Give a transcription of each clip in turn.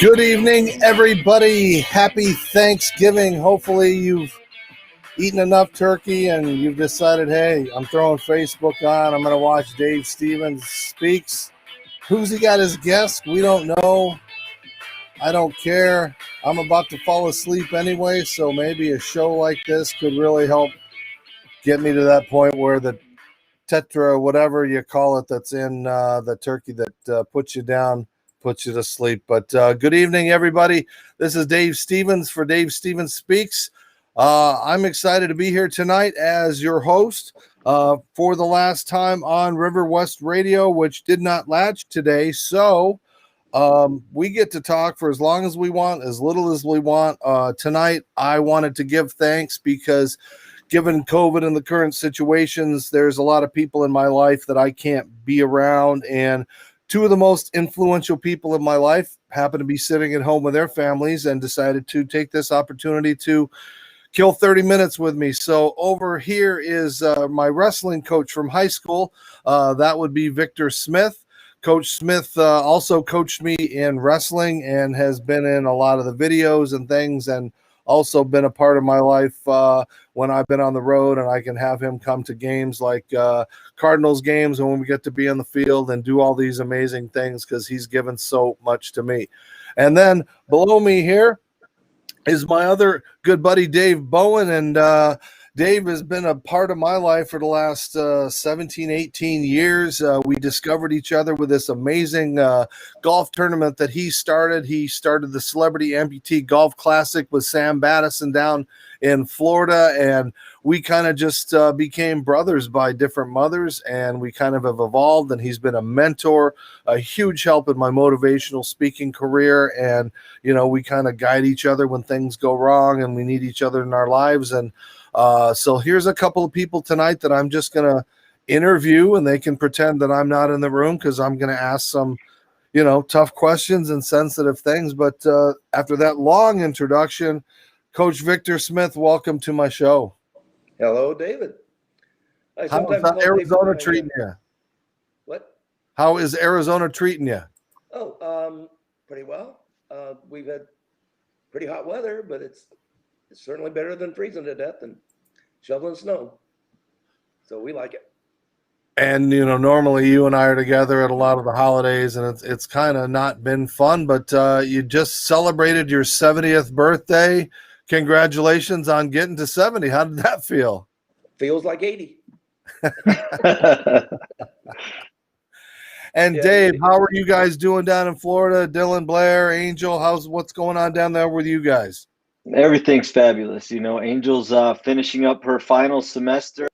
Good evening, everybody. Happy Thanksgiving. Hopefully you've eaten enough turkey and you've decided, hey, I'm throwing Facebook on. I'm going to watch Dave Stevens Speaks. Who's he got as guest? We don't know. I don't care. I'm about to fall asleep anyway, so maybe a show like this could really help get me to that point where the tetra, whatever you call it, that's in the turkey that puts you down, puts you to sleep. But good evening, everybody. This is Dave Stevens for Dave Stevens Speaks. I'm excited to be here tonight as your host for the last time on River West Radio, which did not latch today. So we get to talk for as long as we want, as little as we want. Tonight, I wanted to give thanks because given COVID and the current situations, there's a lot of people in my life that I can't be around. And two of the most influential people in my life happen to be sitting at home with their families and decided to take this opportunity to kill 30 minutes with me. So over here is my wrestling coach from high school. That would be Victor Smith. Coach Smith also coached me in wrestling and has been in a lot of the videos and things, and also been a part of my life when I've been on the road, and I can have him come to games like Cardinals games and when we get to be on the field and do all these amazing things because he's given so much to me. And then below me here is my other good buddy, Dave Bowen. And Dave has been a part of my life for the last 17, 18 years. We discovered each other with this amazing golf tournament that he started. He started the Celebrity Amputee Golf Classic with Sam Battison down in Florida, and we kind of just became brothers by different mothers, and we kind of have evolved, and he's been a mentor, a huge help in my motivational speaking career. And, you know, we kind of guide each other when things go wrong and we need each other in our lives. And so here's a couple of people tonight that I'm just going to interview, and they can pretend that I'm not in the room because I'm going to ask some, you know, tough questions and sensitive things. But after that long introduction, Coach Victor Smith, welcome to my show. Hello, David. How is Arizona treating you? What? How is Arizona treating you? Oh, pretty well. We've had pretty hot weather, but it's certainly better than freezing to death and shoveling snow. So we like it. And, you know, normally you and I are together at a lot of the holidays, and it's kind of not been fun, but you just celebrated your 70th birthday. Congratulations on getting to 70. How did that feel? Feels like 80. And yeah, Dave, how are you guys doing down in Florida? Dylan, Blair, Angel, what's going on down there with you guys? Everything's fabulous. You know, Angel's finishing up her final semester.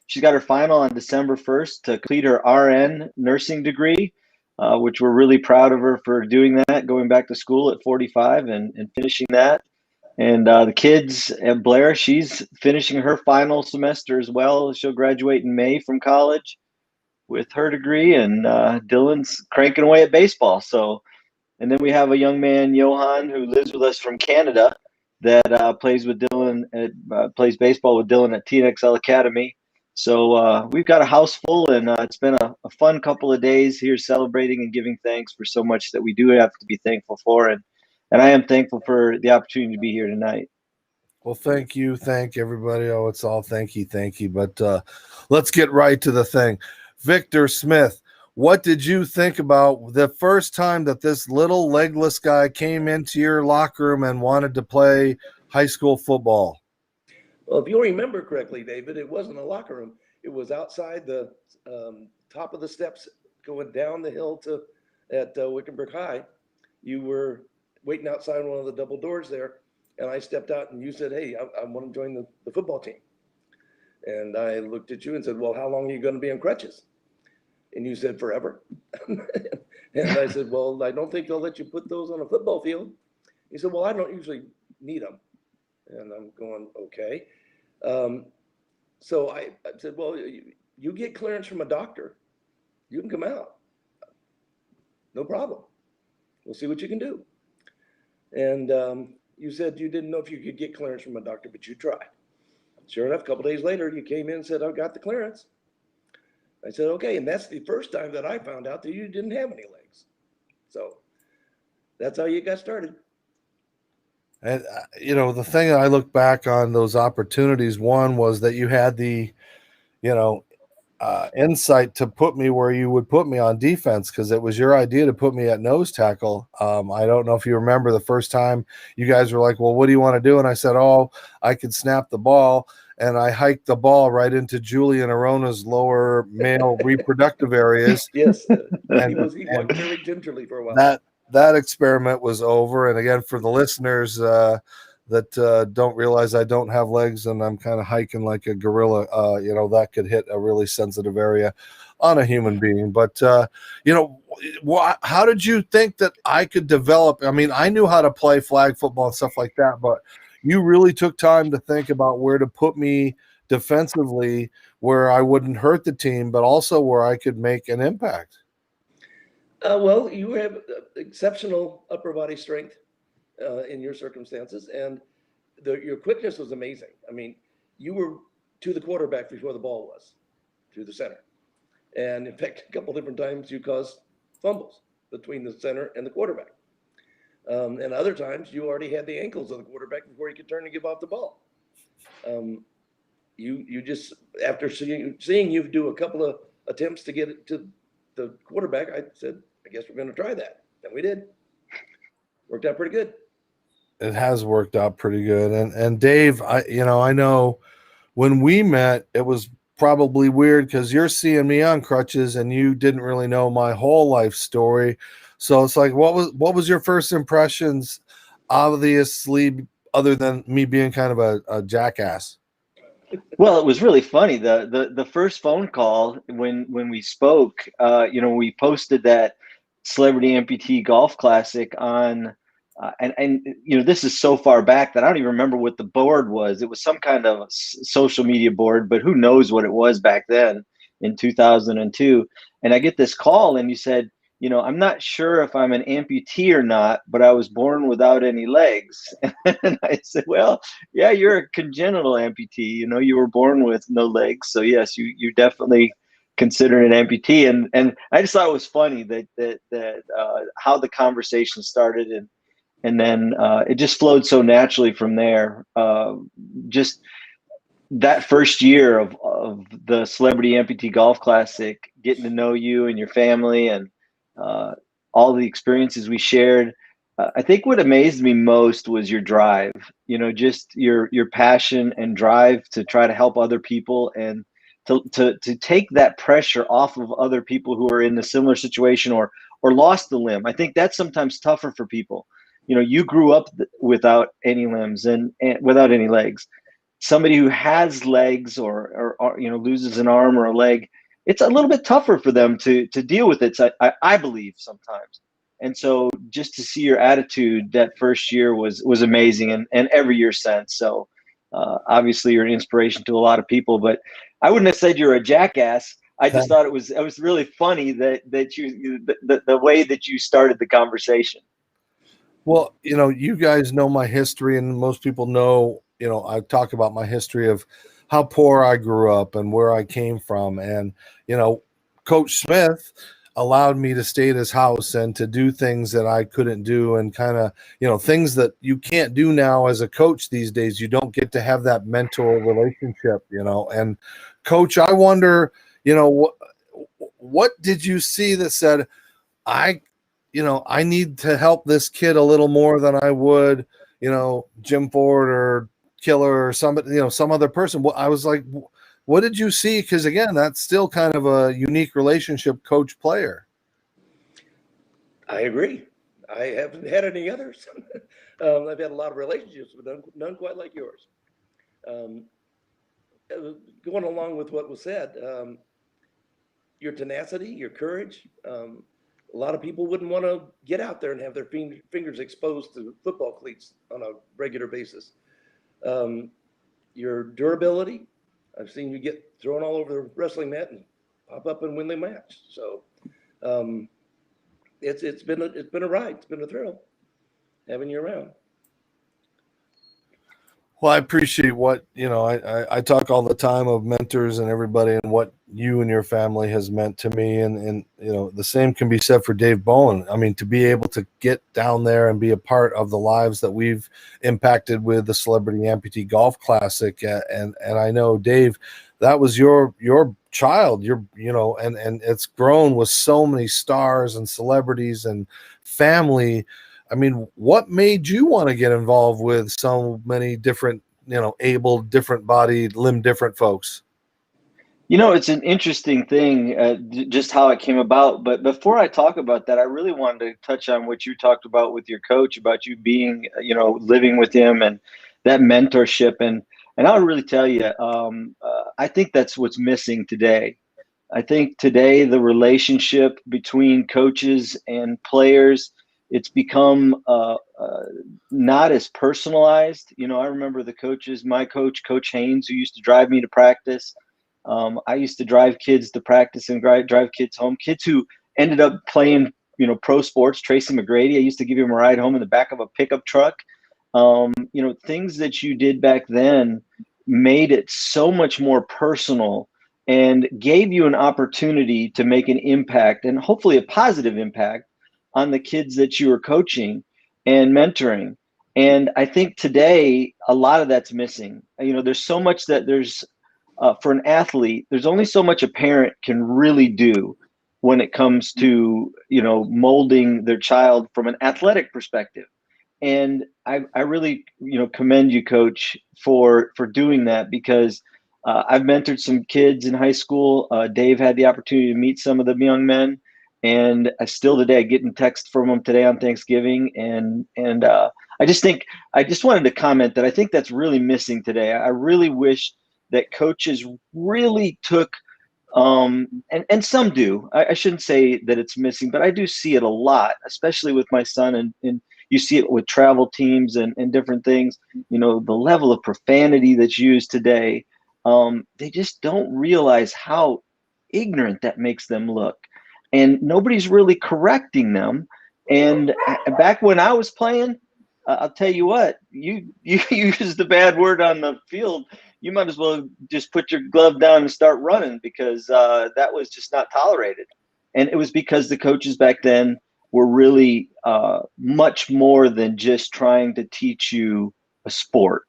She's got her final on December 1st to complete her RN nursing degree, which we're really proud of her for doing that, going back to school at 45 and finishing that. And the kids, and Blair, she's finishing her final semester as well. She'll graduate in May from college with her degree, and Dylan's cranking away at baseball. So, and then we have a young man, Johan, who lives with us from Canada that plays with Dylan, plays baseball with Dylan at TNXL Academy. So we've got a house full, and it's been a fun couple of days here celebrating and giving thanks for so much that we do have to be thankful for. And I am thankful for the opportunity to be here tonight. Well, thank you. Thank everybody. Oh, it's all thank you. But let's get right to the thing. Victor Smith, what did you think about the first time that this little legless guy came into your locker room and wanted to play high school football? Well, if you remember correctly, David, it wasn't a locker room. It was outside the top of the steps going down the hill at Wickenburg High. You were waiting outside one of the double doors there, and I stepped out and you said, hey, I want to join the football team. And I looked at you and said, well, how long are you going to be on crutches? And you said, forever. And I said, well, I don't think they'll let you put those on a football field. He said, well, I don't usually need them. And I'm going, okay. So I said, well, you get clearance from a doctor, you can come out. No problem. We'll see what you can do. And you said you didn't know if you could get clearance from a doctor, but you tried. Sure enough, a couple of days later, you came in and said, I've got the clearance. I said, okay. And that's the first time that I found out that you didn't have any legs. So that's how you got started. And, the thing I look back on those opportunities, one was that you had the, you know, insight to put me where you would put me on defense, because it was your idea to put me at nose tackle. I don't know if you remember the first time you guys were like, well, what do you want to do? And I said, oh, I could snap the ball. And I hiked the ball right into Julian Arona's lower male reproductive areas. Yes, And, he walked very gingerly for a while. that experiment was over. And again, for the listeners that don't realize I don't have legs and I'm kind of hiking like a gorilla, that could hit a really sensitive area on a human being. But, how did you think that I could develop? I mean, I knew how to play flag football and stuff like that, but you really took time to think about where to put me defensively, where I wouldn't hurt the team, but also where I could make an impact. Well, you have exceptional upper body strength in your circumstances, and your quickness was amazing. I mean, you were to the quarterback before the ball was to the center. And in fact, a couple different times you caused fumbles between the center and the quarterback. And other times you already had the ankles of the quarterback before he could turn and give off the ball. You just, after seeing you do a couple of attempts to get it to the quarterback, I said, I guess we're going to try that. And we did. Worked out pretty good. It has worked out pretty good. And Dave, I know when we met, it was probably weird because you're seeing me on crutches and you didn't really know my whole life story. So it's like, what was your first impressions, obviously, other than me being kind of a jackass? Well, it was really funny. The first phone call when we spoke, we posted that Celebrity Amputee Golf Classic on, and this is so far back that I don't even remember what the board was. It was some kind of social media board, but who knows what it was back then in 2002. And I get this call, and you said, I'm not sure if I'm an amputee or not, but I was born without any legs. And I said, well, yeah, you're a congenital amputee. You were born with no legs. So yes, you definitely consider an amputee. And I just thought it was funny that how the conversation started, and then it just flowed so naturally from there. Just that first year of the Celebrity Amputee Golf Classic, getting to know you and your family and all the experiences we shared. I think what amazed me most was your drive, just your passion and drive to try to help other people and to take that pressure off of other people who are in a similar situation or lost the limb. I think that's sometimes tougher for people. You grew up without any limbs and without any legs. Somebody who has legs or loses an arm or a leg, it's a little bit tougher for them to deal with it. So I believe sometimes. And so just to see your attitude that first year was amazing, and every year since. So obviously you're an inspiration to a lot of people, but I wouldn't have said you're a jackass. I just thought it was really funny that you the way that you started the conversation. Well, you guys know my history, and most people know, I talk about my history of how poor I grew up and where I came from. And, Coach Smith allowed me to stay at his house and to do things that I couldn't do, and kind of, things that you can't do now as a coach these days. You don't get to have that mentor relationship, and Coach, I wonder, what did you see that said, I need to help this kid a little more than I would, Jim Ford or Killer or somebody, some other person. I was like, what did you see? Because again, that's still kind of a unique relationship, coach player. I agree. I haven't had any others. I've had a lot of relationships, but none quite like yours. Going along with what was said, your tenacity, your courage. A lot of people wouldn't want to get out there and have their fingers exposed to football cleats on a regular basis. Your durability. I've seen you get thrown all over the wrestling mat and pop up and win the match. So it's been a ride. It's been a thrill having you around. Well, I appreciate what, I talk all the time of mentors and everybody and what you and your family has meant to me. And the same can be said for Dave Bowen. I mean, to be able to get down there and be a part of the lives that we've impacted with the Celebrity Amputee Golf Classic. And I know, Dave, that was your child, and it's grown with so many stars and celebrities and family. I mean, what made you want to get involved with so many different, able, different bodied, limb different folks? It's an interesting thing, just how it came about. But before I talk about that, I really wanted to touch on what you talked about with your coach, about you being, living with him and that mentorship. And I would really tell you, I think that's what's missing today. I think today the relationship between coaches and players, it's become not as personalized. I remember my coach, Coach Haynes, who used to drive me to practice. I used to drive kids to practice and drive kids home, kids who ended up playing, pro sports. Tracy McGrady, I used to give him a ride home in the back of a pickup truck. Things that you did back then made it so much more personal and gave you an opportunity to make an impact, and hopefully a positive impact, on the kids that you were coaching and mentoring. And I think today a lot of that's missing. There's so much that for an athlete, there's only so much a parent can really do when it comes to, molding their child from an athletic perspective. And I really, commend you, Coach, for doing that, because I've mentored some kids in high school. Dave had the opportunity to meet some of the young men, and I still today getting text from them today on Thanksgiving. And I just wanted to comment that I think that's really missing today. I really wish that coaches really took, and some do. I shouldn't say that it's missing, but I do see it a lot, especially with my son, and you see it with travel teams and different things. The level of profanity that's used today, they just don't realize how ignorant that makes them look, and nobody's really correcting them. And back when I was playing, I'll tell you what, you use the bad word on the field, you might as well just put your glove down and start running, because that was just not tolerated. And it was because the coaches back then were really much more than just trying to teach you a sport.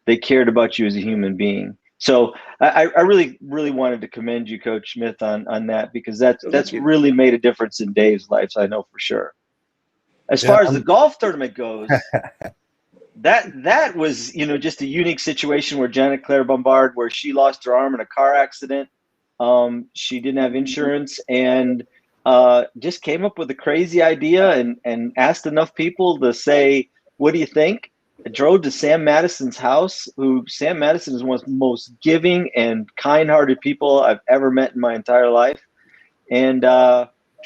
They cared about you as a human being. So I really, really wanted to commend you, Coach Smith, on that, because that's really made a difference in Dave's life, I know for sure. As far as the golf tournament goes, that was, just a unique situation where Janet Claire Bombard, where she lost her arm in a car accident. She didn't have insurance, and just came up with a crazy idea and asked enough people to say, what do you think? I drove to Sam Madison's house, Sam Madison is one of the most giving and kind-hearted people I've ever met in my entire life. And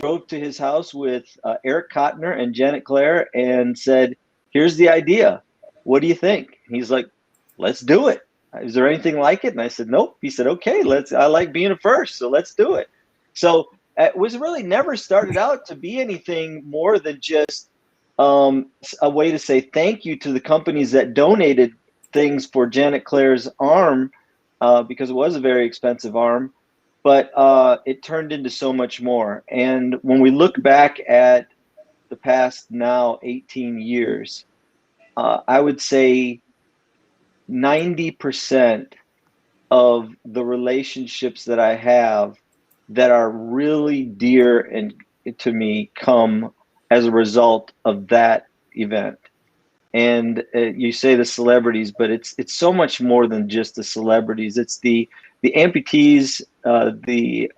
drove to his house with Eric Kottner and Janet Claire and said, here's the idea. What do you think? He's like, let's do it. Is there anything like it? And I said, nope. He said, okay, I like being a first, so let's do it. So it was really never started out to be anything more than just a way to say thank you to the companies that donated things for Janet Claire's arm, because it was a very expensive arm. But it turned into so much more. And when we look back at the past now 18 years, I would say 90% of the relationships that I have that are really dear and to me come as a result of that event. And you say the celebrities, but it's so much more than just the celebrities. It's the amputees, the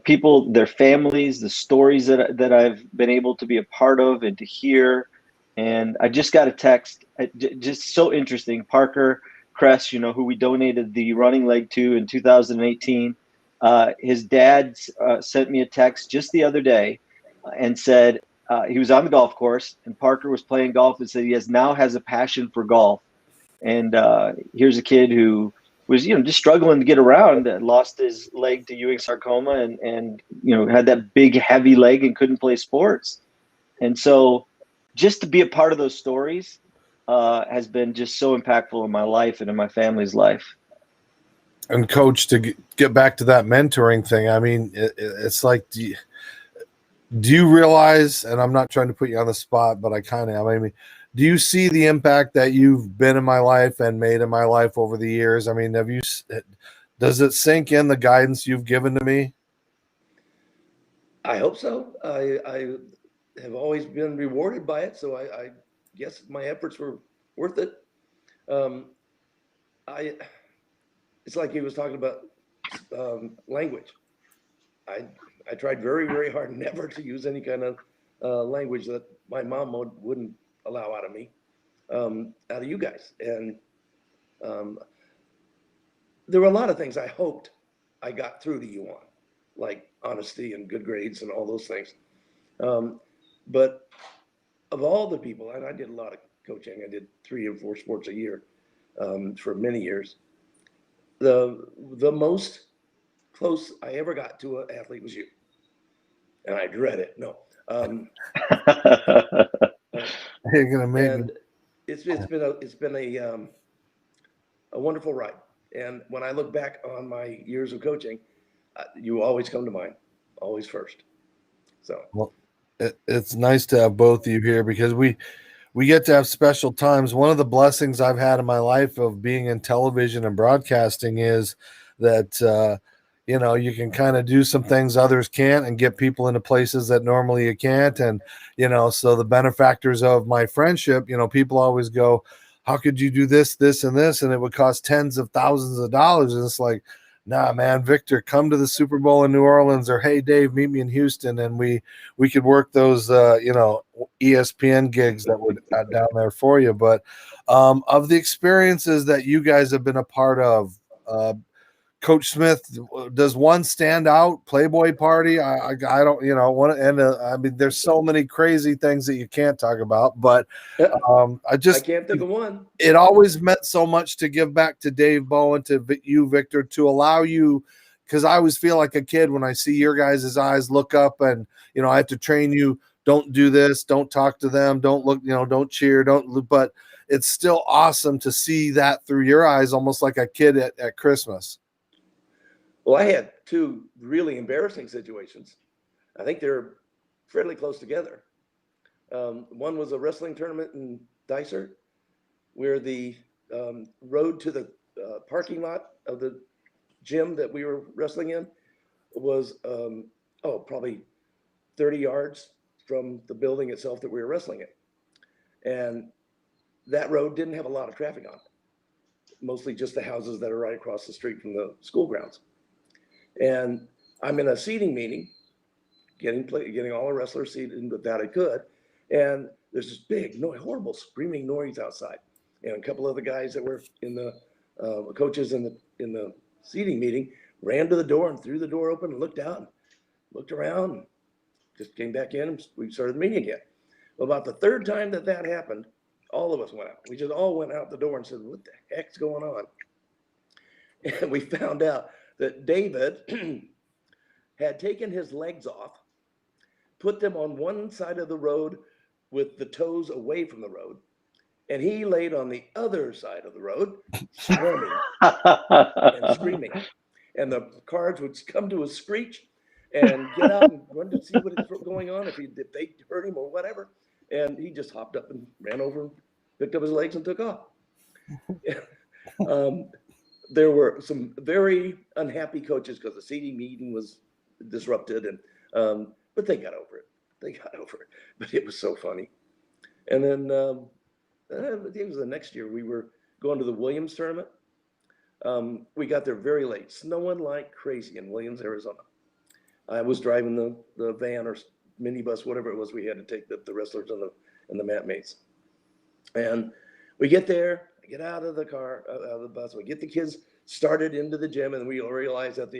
people, their families, the stories that I've been able to be a part of and to hear. And I just got a text, just so interesting. Parker Kress, who we donated the running leg to in 2018, his dad sent me a text just the other day and said, he was on the golf course and Parker was playing golf and said he now has a passion for golf. And here's a kid who was, just struggling to get around, lost his leg to Ewing sarcoma and had that big, heavy leg and couldn't play sports. And so just to be a part of those stories has been just so impactful in my life and in my family's life. And coach, to get back to that mentoring thing, I mean, it's like, do you realize, and I'm not trying to put you on the spot, but I kind of am. I mean, do you see the impact that you've been in my life and made in my life over the years? I mean, does it sink in the guidance you've given to me? I hope so. I have always been rewarded by it, so I guess my efforts were worth it. Um, I it's like he was talking about language. I tried very, very hard never to use any kind of language that my mom wouldn't allow out of me, out of you guys. And um, there were a lot of things I hoped I got through to you on, like honesty and good grades and all those things. But of all the people, and I did a lot of coaching, I did 3 or 4 sports a year for many years. The most close I ever got to an athlete was you, and I dread it. No, You're gonna make me. and it's been a wonderful ride. And when I look back on my years of coaching, you always come to mind, always first. So Well, it's nice to have both of you here because we get to have special times. One of the blessings I've had in my life of being in television and broadcasting is that you can kind of do some things others can't and get people into places that normally you can't. And so the benefactors of my friendship, people always go, how could you do this, this, and this? And it would cost tens of thousands of dollars. And it's like, nah, man, Victor, come to the Super Bowl in New Orleans, or hey, Dave, meet me in Houston, and we could work those ESPN gigs that would down there for you. But of the experiences that you guys have been a part of, Coach Smith, does one stand out? Playboy party? I don't, want to. And I mean, there's so many crazy things that you can't talk about, but I can't think of one. It always meant so much to give back to Dave Bowen, to you, Victor, to allow you, because I always feel like a kid when I see your guys' eyes look up, and I have to train you. Don't do this. Don't talk to them. Don't look. Don't cheer. Don't. But it's still awesome to see that through your eyes, almost like a kid at Christmas. Well, I had 2 really embarrassing situations. I think they're fairly close together. One was a wrestling tournament in Dysart, where the road to the parking lot of the gym that we were wrestling in was probably 30 yards from the building itself that we were wrestling in. And that road didn't have a lot of traffic on it, mostly just the houses that are right across the street from the school grounds. And I'm in a seating meeting, getting all the wrestlers seated that I could. And there's this big, horrible screaming noise outside. And a couple of the guys that were in the coaches in the seating meeting ran to the door and threw the door open and looked out and looked around and just came back in and we started the meeting again. Well, about the 3rd time that happened, all of us went out. We just all went out the door and said, what the heck's going on? And we found out that David had taken his legs off, put them on one side of the road with the toes away from the road, and he laid on the other side of the road, squirming and screaming. And the cars would come to a screech and get out and run to see what is going on, if they hurt him or whatever. And he just hopped up and ran over and picked up his legs and took off. There were some very unhappy coaches because the seating meeting was disrupted, and but they got over it. But it was so funny. And then I think it was the next year we were going to the Williams tournament. We got there very late, snowing like crazy in Williams, Arizona. I was driving the van or minibus, whatever it was. We had to take the wrestlers and the mat mates. And we get there. I get out of the car, out of the bus. We get the kids started into the gym, and we realize that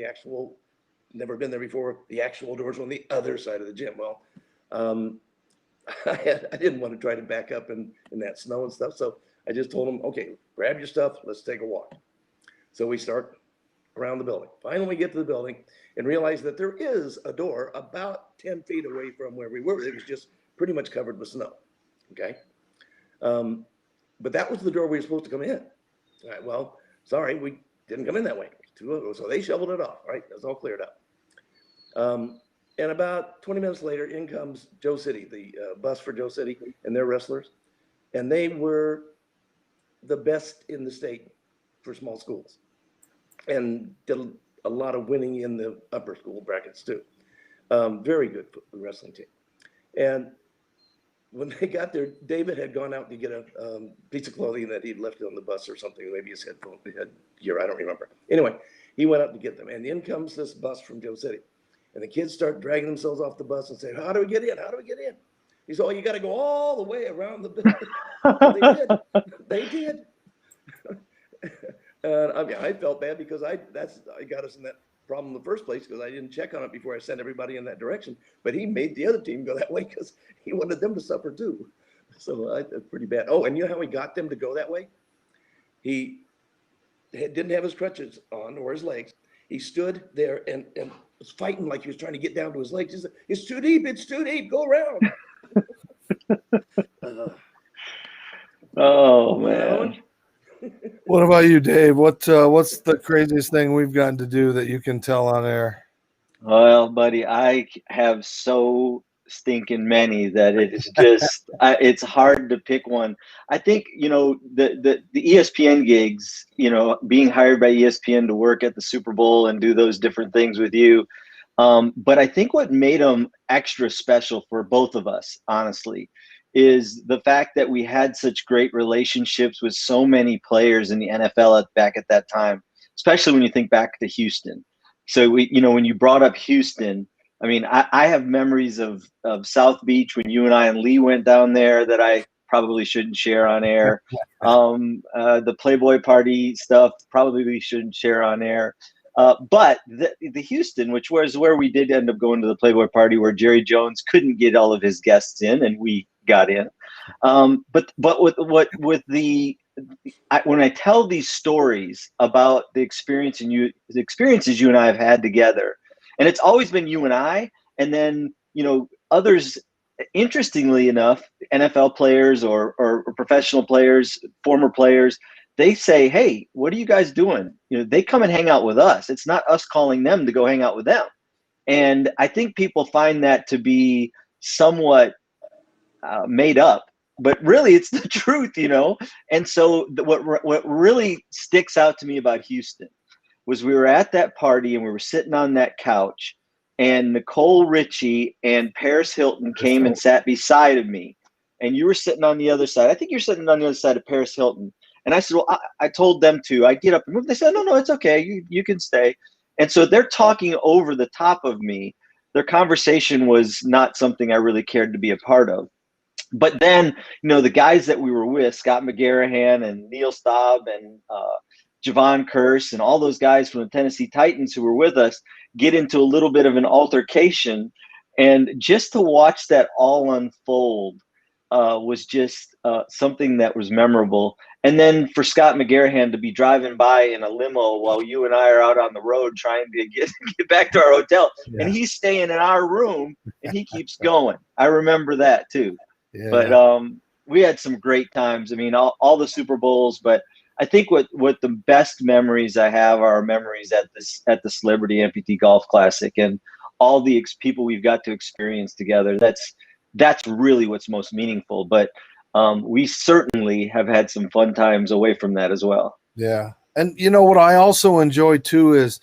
never been there before, the actual doors were on the other side of the gym. Well, I didn't want to try to back up in that snow and stuff. So I just told them, okay, grab your stuff. Let's take a walk. So we start around the building. Finally, we get to the building and realize that there is a door about 10 feet away from where we were. It was just pretty much covered with snow. Okay. But that was the door we were supposed to come in. All right, well, sorry, we didn't come in that way. So they shoveled it off, right? That's all cleared up. And about 20 minutes later, in comes Joe City, the bus for Joe City and their wrestlers. And they were the best in the state for small schools and did a lot of winning in the upper school brackets too. Very good wrestling team. And when they got there, David had gone out to get a piece of clothing that he'd left on the bus or something, maybe his headgear, I don't remember. Anyway, he went out to get them. And in comes this bus from Joe City. And the kids start dragging themselves off the bus and say, how do we get in? How do we get in? He said, oh, you got to go all the way around the building. So they did. They did. And I mean, I felt bad because I got us in that problem in the first place because I didn't check on it before I sent everybody in that direction. But he made the other team go that way because he wanted them to suffer too. So that's pretty bad. Oh, and you know how he got them to go that way? He didn't have his crutches on or his legs. He stood there and was fighting like he was trying to get down to his legs. He said, it's too deep, go around. Oh, man. What about you, Dave? What's the craziest thing we've gotten to do that you can tell on air? Well, buddy, I have so stinking many that it is just it's hard to pick one. I think, you know, the ESPN gigs, you know, being hired by ESPN to work at the Super Bowl and do those different things with you. But I think what made them extra special for both of us, honestly, is the fact that we had such great relationships with so many players in the NFL back at that time, especially when you think back to Houston. So we, you know, when you brought up Houston, I mean, I have memories of South Beach when you and I and Lee went down there that I probably shouldn't share on air. The Playboy party stuff probably we shouldn't share on air. But the Houston, which was where we did end up going to the Playboy party, where Jerry Jones couldn't get all of his guests in, and we got in. But with the when I tell these stories about the experiences you and I have had together, and it's always been you and I, and then, you know, others. Interestingly enough, NFL players or professional players, former players, they say, hey, what are you guys doing? You know, they come and hang out with us. It's not us calling them to go hang out with them. And I think people find that to be somewhat made up, but really it's the truth, you know? And so what really sticks out to me about Houston was we were at that party and we were sitting on that couch, and Nicole Richie and Paris Hilton came and sat beside of me, and you were sitting on the other side. I think you're sitting on the other side of Paris Hilton. And I said, well, I told them to. I get up and move. They said, no, it's okay. You can stay. And so they're talking over the top of me. Their conversation was not something I really cared to be a part of. But then, you know, the guys that we were with, Scott McGarrahan and Neil Staub and Javon Curse and all those guys from the Tennessee Titans who were with us, get into a little bit of an altercation. And just to watch that all unfold was just something that was memorable. And then for Scott McGarrahan to be driving by in a limo while you and I are out on the road trying to get back to our hotel, and he's staying in our room and he keeps going. I remember that too. Yeah. But we had some great times. I mean, all the Super Bowls, but I think what the best memories I have are memories at the Celebrity Amputee Golf Classic and all the people we've got to experience together. That's really what's most meaningful. But we certainly have had some fun times away from that as well. Yeah. And you know what I also enjoy too is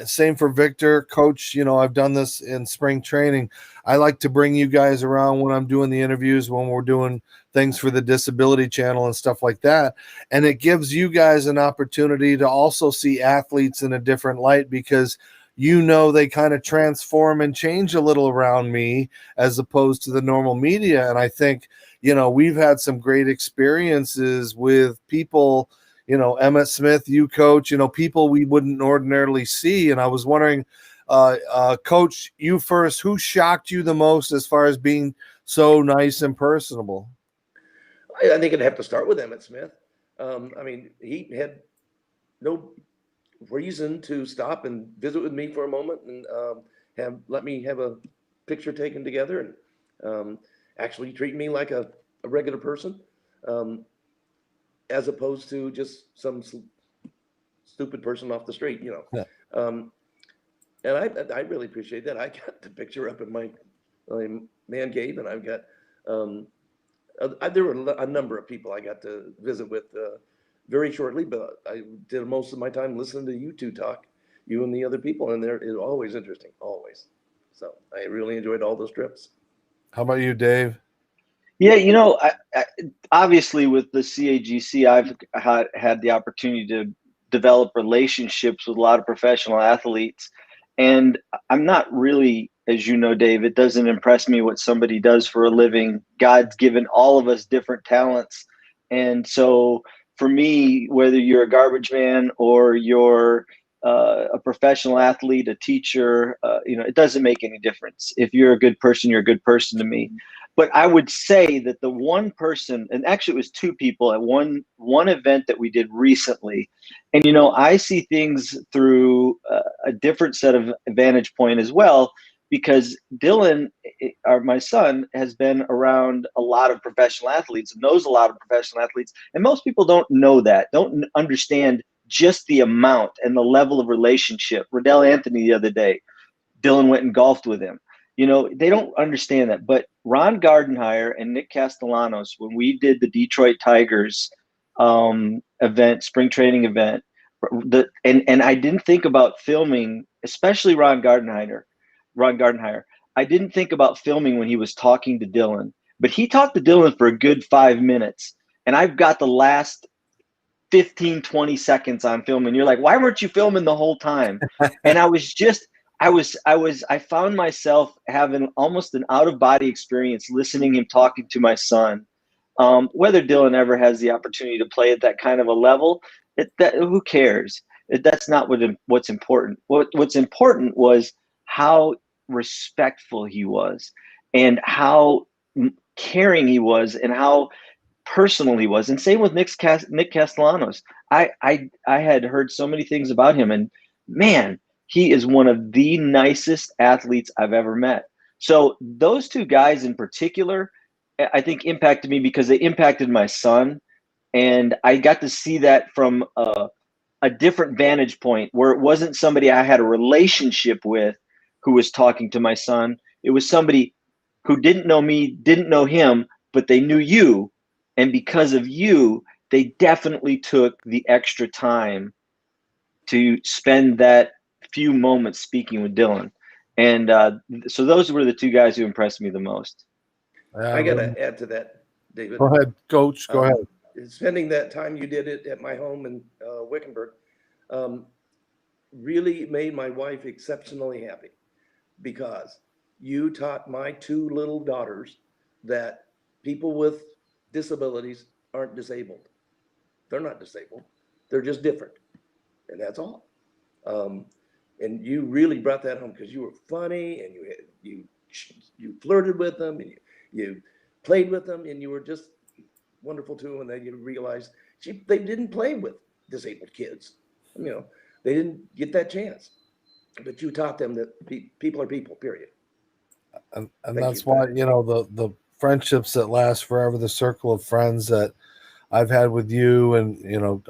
same for Victor, Coach. You know, I've done this in spring training. I like to bring you guys around when I'm doing the interviews, when we're doing things for the Disability Channel and stuff like that. And it gives you guys an opportunity to also see athletes in a different light, because you know they kind of transform and change a little around me as opposed to the normal media. And I think, you know, we've had some great experiences with people, you know, Emmett Smith, you, Coach, you know, people we wouldn't ordinarily see. And I was wondering, Coach, you first, who shocked you the most as far as being so nice and personable? I think I'd have to start with Emmett Smith. I mean, he had no reason to stop and visit with me for a moment and let me have a picture taken together and actually treat me like a regular person, as opposed to just some stupid person off the street, Yeah. And I really appreciate that. I got the picture up in my man cave, and I've got there were a number of people I got to visit with very shortly, but I did most of my time listening to you two talk, you and the other people, and it's always interesting, always. So I really enjoyed all those trips. How about you, Dave? Yeah, obviously with the CAGC, I've had the opportunity to develop relationships with a lot of professional athletes. And I'm not really, as you know, Dave, it doesn't impress me what somebody does for a living. God's given all of us different talents. And so for me, whether you're a garbage man or you're a professional athlete, a teacher, it doesn't make any difference. If you're a good person, you're a good person to me. But I would say that the one person, and actually it was two people at one event that we did recently, and I see things through a different set of vantage point as well, because Dylan, my son, has been around a lot of professional athletes and knows a lot of professional athletes, and most people don't know that, don't understand just the amount and the level of relationship. Riddell Anthony the other day, Dylan went and golfed with him. They don't understand that. But Ron Gardenhire and Nick Castellanos, when we did the Detroit Tigers event, spring training event, and I didn't think about filming, especially Ron Gardenhire. I didn't think about filming when he was talking to Dylan, but he talked to Dylan for a good 5 minutes. And I've got the last 15, 20 seconds on film. And you're like, why weren't you filming the whole time? And I found myself having almost an out of body experience listening him talking to my son. Whether Dylan ever has the opportunity to play at that kind of a level, who cares? That's not what's important. What's important was how respectful he was, and how caring he was, and how personal he was. And same with Nick Castellanos. I had heard so many things about him, and man, he is one of the nicest athletes I've ever met. So those two guys in particular, I think impacted me because they impacted my son. And I got to see that from a different vantage point, where it wasn't somebody I had a relationship with who was talking to my son. It was somebody who didn't know me, didn't know him, but they knew you. And because of you, they definitely took the extra time to spend that few moments speaking with Dylan. And so those were the two guys who impressed me the most. I got to add to that, David. Go ahead, Coach. Go ahead. Spending that time you did it at my home in Wickenburg really made my wife exceptionally happy, because you taught my two little daughters that people with disabilities aren't disabled. They're not disabled. They're just different. And that's all. And you really brought that home, because you were funny, and you flirted with them, and you played with them, and you were just wonderful to them. And then you realized they didn't play with disabled kids. They didn't get that chance. But you taught them that people are people, period. And that's why, the friendships that last forever, the circle of friends that I've had with you, and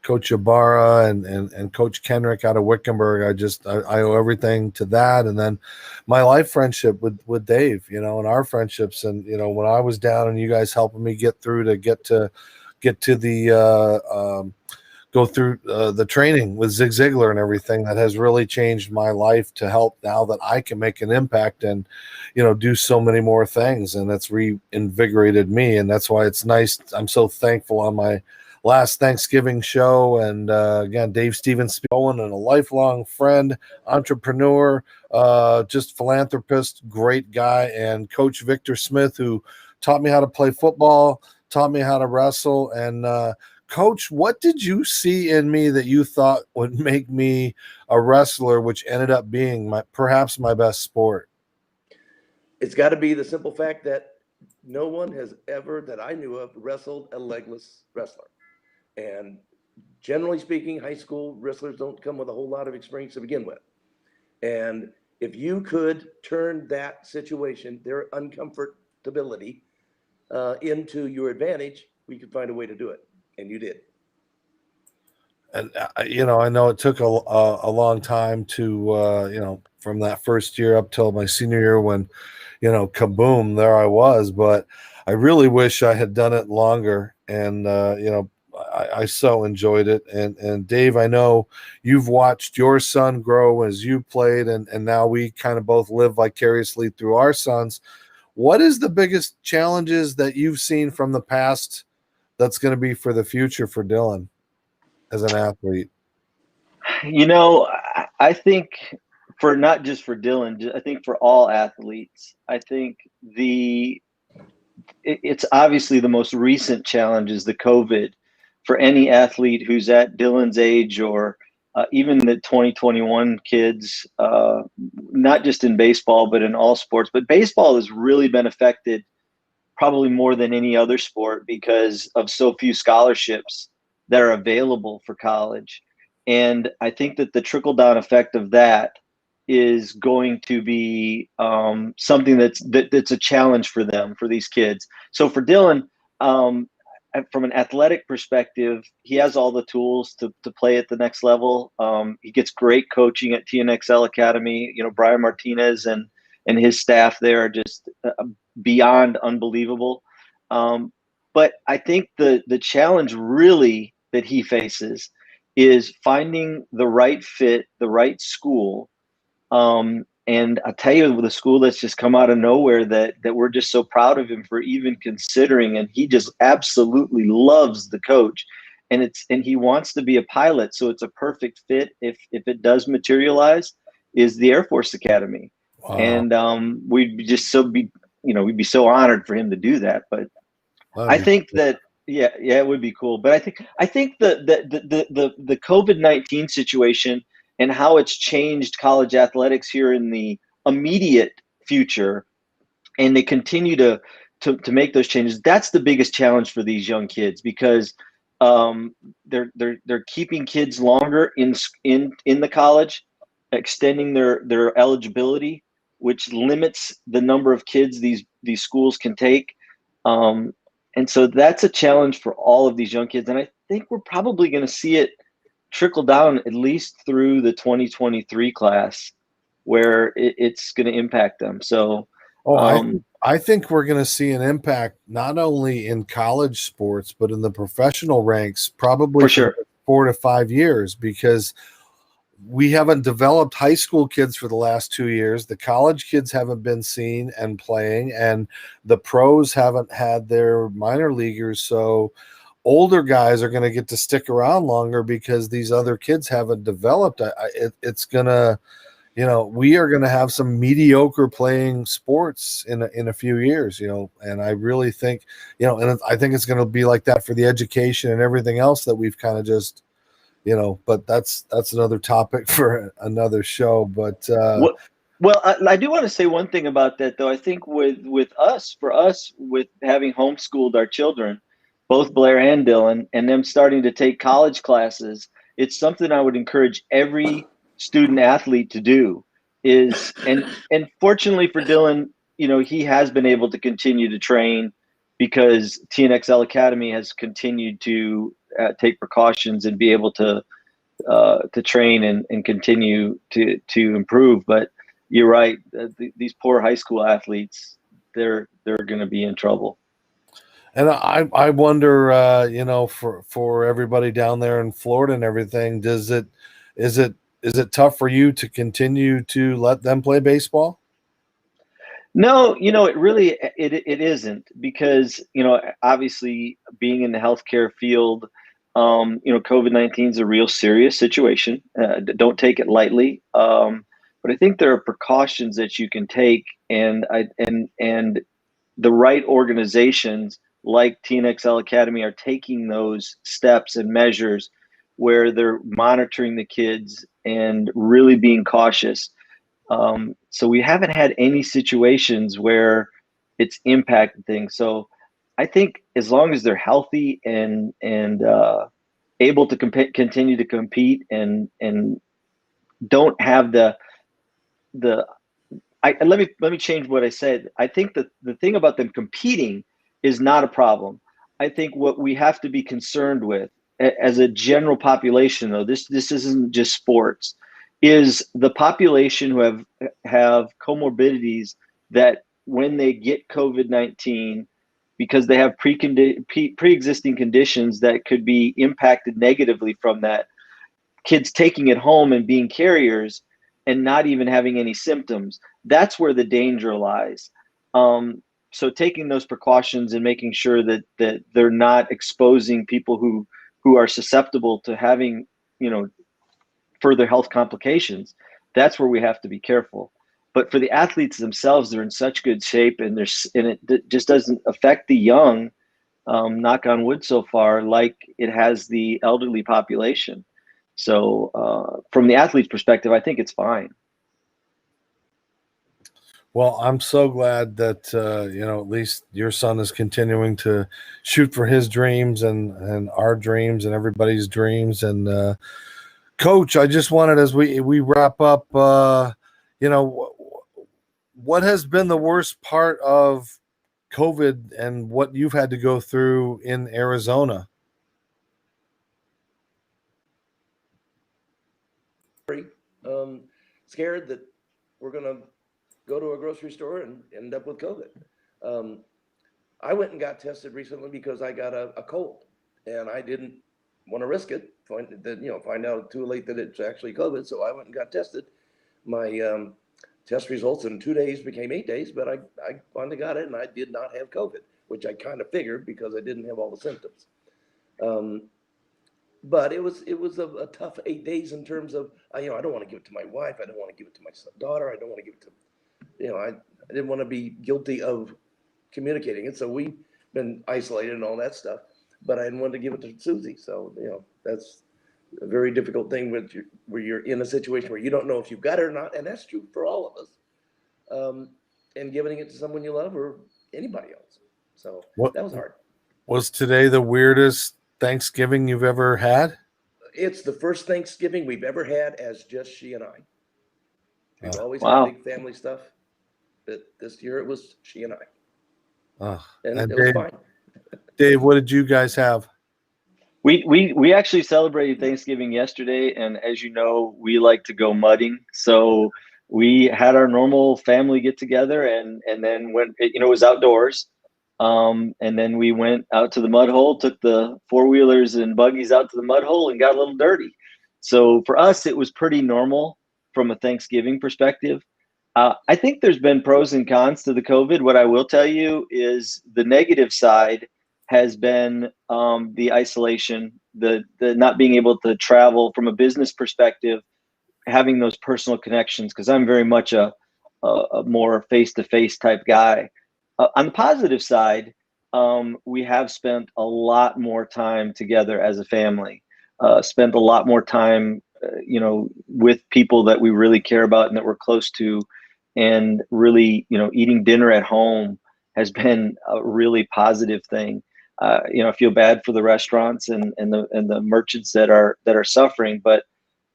Coach Ybarra and Coach Kenrick out of Wickenburg. I owe everything to that. And then my life friendship with Dave, and our friendships, and when I was down and you guys helping me get to the go through the training with Zig Ziglar and everything, that has really changed my life to help now that I can make an impact and, do so many more things. And that's reinvigorated me. And that's why it's nice. I'm so thankful on my last Thanksgiving show. And again, Dave Stevens, Bowen, and a lifelong friend, entrepreneur, just philanthropist, great guy, and Coach Victor Smith, who taught me how to play football, taught me how to wrestle. And Coach, what did you see in me that you thought would make me a wrestler, which ended up being perhaps my best sport? It's got to be the simple fact that no one has ever, that I knew of, wrestled a legless wrestler. And generally speaking, high school wrestlers don't come with a whole lot of experience to begin with. And if you could turn that situation, their uncomfortability, into your advantage, we could find a way to do it. And you did. and I know it took a long time to from that first year up till my senior year when kaboom, there I was. But I really wish I had done it longer. And I so enjoyed it. And Dave, I know you've watched your son grow as you played, and now we kind of both live vicariously through our sons. What is the biggest challenges that you've seen from the past that's going to be for the future for Dylan as an athlete? I think for not just for Dylan, I think for all athletes, I think it's obviously the most recent challenge is the COVID for any athlete who's at Dylan's age or even the 2021 kids, not just in baseball, but in all sports. But baseball has really been affected probably more than any other sport because of so few scholarships that are available for college. And I think that the trickle down effect of that is going to be something that's a challenge for them, for these kids. So for Dylan, from an athletic perspective, he has all the tools to play at the next level. He gets great coaching at TNXL Academy. Brian Martinez and his staff there are just beyond unbelievable. But I think the challenge really that he faces is finding the right fit, the right school. And I'll tell you, with a school that's just come out of nowhere that we're just so proud of him for even considering, and he just absolutely loves the coach, and he wants to be a pilot, so it's a perfect fit if it does materialize, is the Air Force Academy. Wow. And we'd be so honored for him to do that. But I think that it would be cool. But I think the COVID-19 situation and how it's changed college athletics here in the immediate future, and they continue to make those changes. That's the biggest challenge for these young kids, because they're keeping kids longer in the college, extending their eligibility, which limits the number of kids these schools can take. And so that's a challenge for all of these young kids. And I think we're probably going to see it trickle down at least through the 2023 class, where it's going to impact them. So, I think we're going to see an impact not only in college sports, but in the professional ranks, probably for sure, 4 to 5 years, because we haven't developed high school kids for the last 2 years. The college kids haven't been seen and playing, and the pros haven't had their minor leaguers. So older guys are going to get to stick around longer because these other kids haven't developed. It's going to, we are going to have some mediocre playing sports in a few years, and I really think, and I think it's going to be like that for the education and everything else that we've kind of just, but that's another topic for another show. But well, I do want to say one thing about that, though. I think with us, with having homeschooled our children, both Blair and Dylan, and them starting to take college classes, it's something I would encourage every student athlete to do. And fortunately for Dylan, he has been able to continue to train because TNXL Academy has continued to take precautions and be able to train and continue to improve. But you're right, these poor high school athletes, they're going to be in trouble. And I wonder, for everybody down there in Florida and everything, is it tough for you to continue to let them play baseball? No, it really it isn't, because obviously being in the healthcare field, COVID-19 is a real serious situation. Don't take it lightly. But I think there are precautions that you can take, and the right organizations like TNXL Academy are taking those steps and measures where they're monitoring the kids and really being cautious. So we haven't had any situations where it's impacted things. So I think as long as they're healthy and able to continue to compete and don't have let me change what I said. I think that the thing about them competing is not a problem. I think what we have to be concerned with as a general population, though, this isn't just sports, is the population who have comorbidities that when they get COVID-19, because they have pre-existing conditions that could be impacted negatively from that, kids taking it home and being carriers and not even having any symptoms, that's where the danger lies. So taking those precautions and making sure that they're not exposing people who are susceptible to having, further health complications, that's where we have to be careful. But for the athletes themselves, they're in such good shape, and it just doesn't affect the young, knock on wood so far, like it has the elderly population. So from the athlete's perspective, I think it's fine. Well, I'm so glad that at least your son is continuing to shoot for his dreams and our dreams and everybody's dreams. And Coach, I just wanted, as we wrap up, what has been the worst part of COVID and what you've had to go through in Arizona? Scared that we're going to go to a grocery store and end up with COVID. I went and got tested recently because I got a cold, and I didn't want to risk it. Find out too late that it's actually COVID. So I went and got tested. My test results in 2 days became 8 days, but I finally got it, and I did not have COVID, which I kind of figured because I didn't have all the symptoms. But it was a tough 8 days in terms of, I don't want to give it to my wife. I don't want to give it to my daughter. I don't want to give it to, I didn't want to be guilty of communicating it. So we've been isolated and all that stuff, but I didn't want to give it to Susie. So, that's a very difficult thing where you're in a situation where you don't know if you've got it or not. And that's true for all of us. And giving it to someone you love or anybody else. So that was hard. Was today the weirdest Thanksgiving you've ever had? It's the first Thanksgiving we've ever had as just she and I. We've always Wow. had big family stuff, but this year it was she and I. And it was fine. Dave, what did you guys have? We actually celebrated Thanksgiving yesterday, and as you know, we like to go mudding. So we had our normal family get together, and then it was outdoors. And then we went out to the mud hole, took the four-wheelers and buggies out to the mud hole and got a little dirty. So for us, it was pretty normal from a Thanksgiving perspective. I think there's been pros and cons to the COVID. What I will tell you is the negative side has been the isolation, the not being able to travel from a business perspective, having those personal connections, because I'm very much a more face-to-face type guy. On the positive side, we have spent a lot more time together as a family, spent a lot more time, with people that we really care about and that we're close to, and really, eating dinner at home has been a really positive thing. I feel bad for the restaurants and the merchants that are suffering, but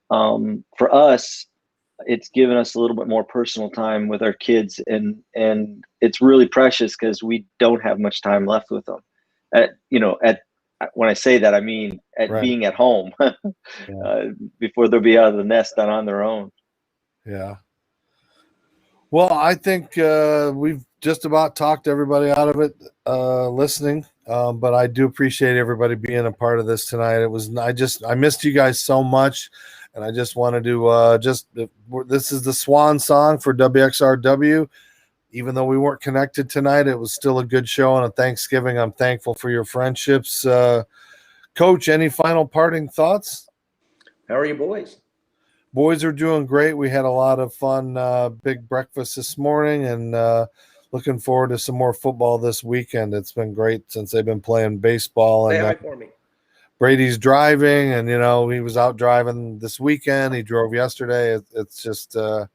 for us, it's given us a little bit more personal time with our kids, and it's really precious because we don't have much time left with them. When I say that, I mean Right. being at home before they'll be out of the nest and on their own. Yeah. Well, I think we've just about talked everybody out of it listening, but I do appreciate everybody being a part of this tonight. I missed you guys so much, and I just wanted to this is the swan song for WXRW. Even though we weren't connected tonight, it was still a good show on a Thanksgiving. I'm thankful for your friendships. Coach, any final parting thoughts? How are you boys? Boys are doing great. We had a lot of fun, big breakfast this morning, and looking forward to some more football this weekend. It's been great since they've been playing baseball. Say And hi for me. Brady's driving, and he was out driving this weekend. He drove yesterday. It's just saw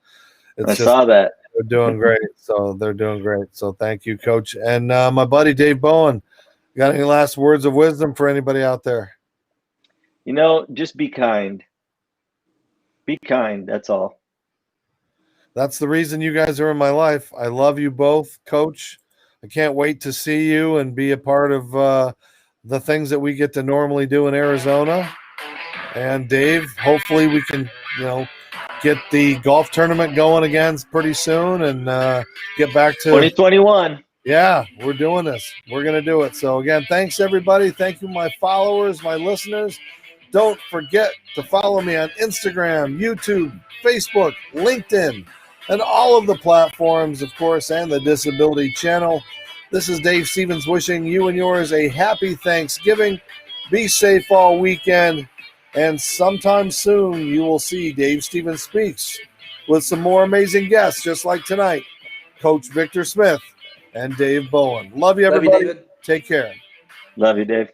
that. They're doing great. So they're doing great. So thank you, Coach. And my buddy Dave Bowen, got any last words of wisdom for anybody out there? Just be kind. Be kind. That's all. That's the reason you guys are in my life. I love you both, Coach. I can't wait to see you and be a part of the things that we get to normally do in Arizona. And Dave, hopefully we can, get the golf tournament going again pretty soon and get back to 2021. Yeah, we're doing this. We're going to do it. So again, thanks everybody. Thank you, my followers, my listeners. Don't forget to follow me on Instagram, YouTube, Facebook, LinkedIn, and all of the platforms, of course, and the Disability Channel. This is Dave Stevens wishing you and yours a happy Thanksgiving. Be safe all weekend. And sometime soon you will see Dave Stevens Speaks with some more amazing guests, just like tonight, Coach Victor Smith and Dave Bowen. Love you, everybody. David. Take care. Love you, Dave.